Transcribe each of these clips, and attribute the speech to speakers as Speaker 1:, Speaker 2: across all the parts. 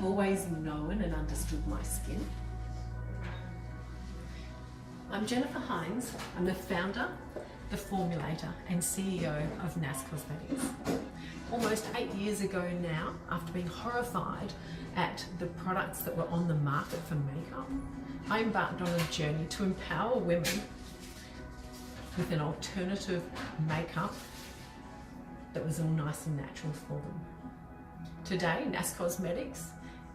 Speaker 1: have always known and understood my skin. I'm Jennifer Hines. I'm the founder, the formulator and CEO of NAS Cosmetics. Almost 8 years ago now, after being horrified at the products that were on the market for makeup, I embarked on a journey to empower women with an alternative makeup that was all nice and natural for them. Today, NAS Cosmetics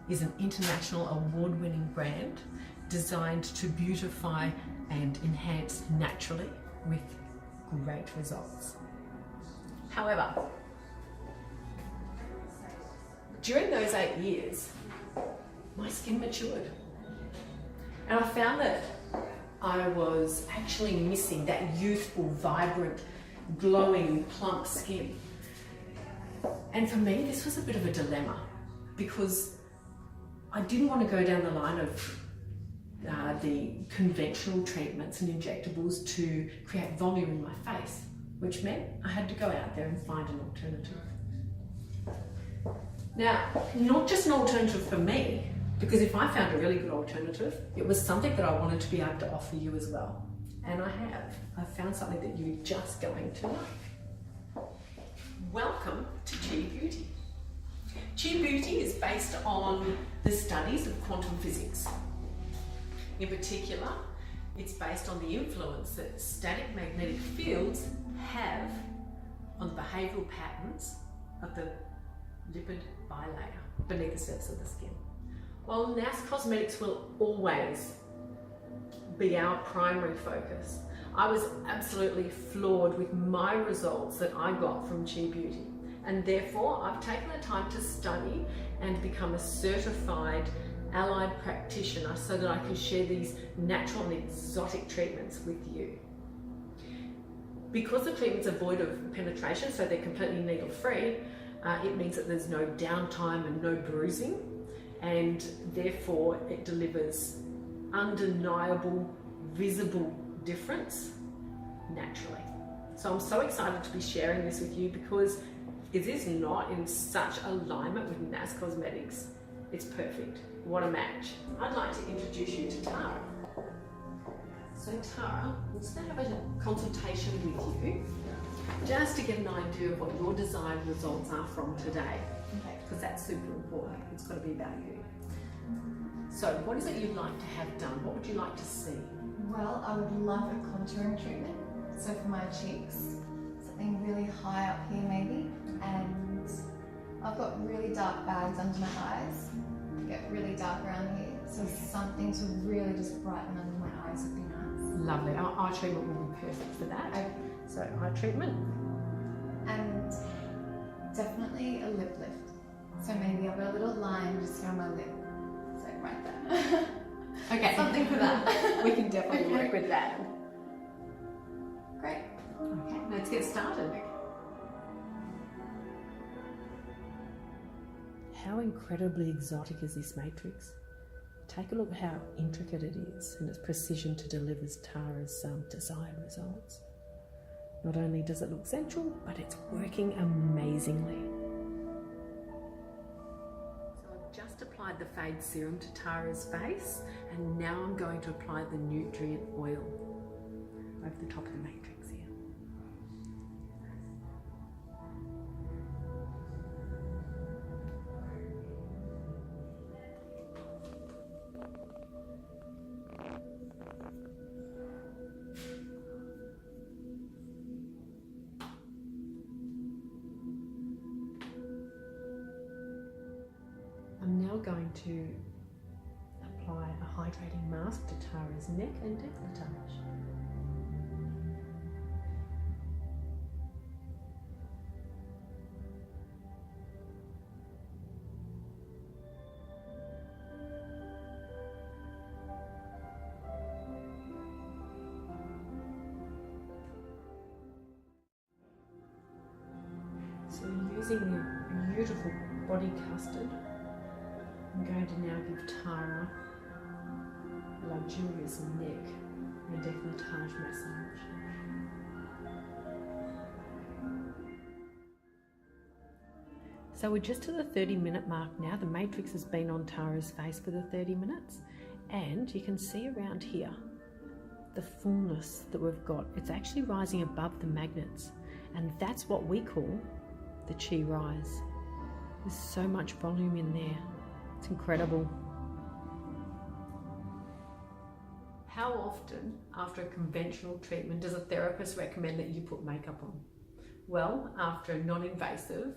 Speaker 1: is an international award-winning brand designed to beautify and enhance naturally with great results. However, during those 8 years, my skin matured. And I found that I was actually missing that youthful, vibrant, glowing, plump skin. And for me, this was a bit of a dilemma because I didn't want to go down the line of the conventional treatments and injectables to create volume in my face, which meant I had to go out there and find an alternative. Now, not just an alternative for me, because if I found a really good alternative, it was something that I wanted to be able to offer you as well. And I have. I've found something that you're just going to like. Welcome to Chi Beauty. Chi Beauty is based on the studies of quantum physics. In particular, it's based on the influence that static magnetic fields have on the behavioural patterns of the lipid bilayer beneath the surface of the skin. While NAS Cosmetics will always be our primary focus, I was absolutely floored with my results that I got from Chi Beauty, and therefore I've taken the time to study and become a certified allied practitioner so that I can share these natural and exotic treatments with you. Because the treatments are void of penetration, so they're completely needle-free, it means that there's no downtime and no bruising, and therefore it delivers undeniable, visible difference naturally. So I'm so excited to be sharing this with you because it is not in such alignment with NAS Cosmetics. It's perfect. What a match. I'd like to introduce you to Tara. So Tara, we'll just have a consultation with you just to get an idea of what your desired results are from today. Okay. Because that's super important. It's got to be about you. So what is it you'd like to have done? What would you like to see?
Speaker 2: Well, I would love a contouring treatment. So for my cheeks, something really high up here maybe. And I've got really dark bags under my eyes. They get really dark around here. So something to really just brighten under my eyes would be nice.
Speaker 1: Lovely. Our eye treatment will be perfect for that. Okay. So eye treatment.
Speaker 2: And definitely a lip lift. So maybe I've got a little line just here on my lip. So right there.
Speaker 1: Okay.
Speaker 2: Something for that.
Speaker 1: We can definitely work with that.
Speaker 2: Great.
Speaker 1: Okay, let's get started. How incredibly exotic is this matrix? Take a look at how intricate it is and its precision to deliver Tara's desired results. Not only does it look sensual, but it's working amazingly. So I've just applied the Fade Serum to Tara's face, and now I'm going to apply the Nutrient Oil over the top of the matrix here. I'm now going to apply a hydrating mask to Tara's neck and décolletage. So using the beautiful body custard, I'm going to now give Tara a luxurious neck and décolletage massage. So we're just to the 30-minute mark now. The matrix has been on Tara's face for the 30 minutes, and you can see around here the fullness that we've got. It's actually rising above the magnets, and that's what we call the chi rise. There's so much volume in there. It's incredible. How often after a conventional treatment does a therapist recommend that you put makeup on? Well, after a non-invasive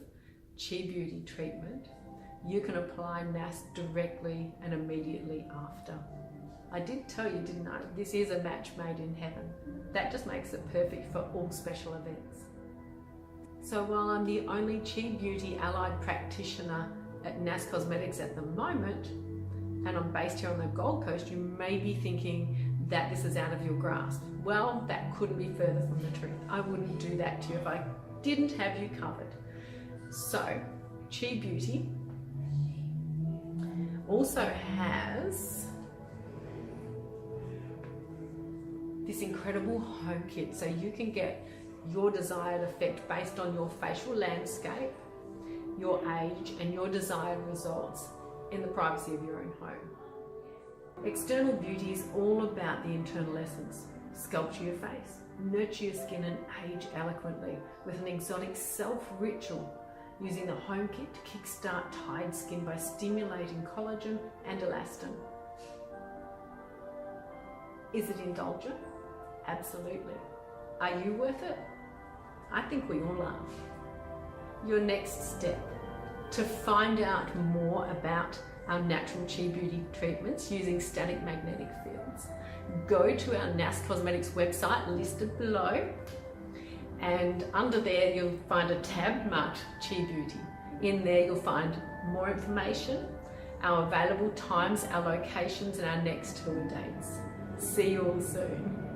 Speaker 1: Chi Beauty treatment, you can apply NAS directly and immediately after. I did tell you, didn't I? This is a match made in heaven. That just makes it perfect for all special events. So while I'm the only Chi Beauty allied practitioner at NAS Cosmetics at the moment, and I'm based here on the Gold Coast, you may be thinking that this is out of your grasp. Well, that couldn't be further from the truth. I wouldn't do that to you if I didn't have you covered. So, Chi Beauty also has this incredible home kit, so you can get your desired effect based on your facial landscape, your age, and your desired results in the privacy of your own home. External beauty is all about the internal essence. Sculpture your face, nurture your skin, and age eloquently with an exotic self-ritual using the home kit to kickstart tired skin by stimulating collagen and elastin. Is it indulgent? Absolutely. Are you worth it? I think we all are. Your next step to find out more about our natural Chi Beauty treatments using static magnetic fields, go to our NAS Cosmetics website listed below, and under there you'll find a tab marked Chi Beauty. In there you'll find more information, our available times, our locations, and our next tour dates. See you all soon.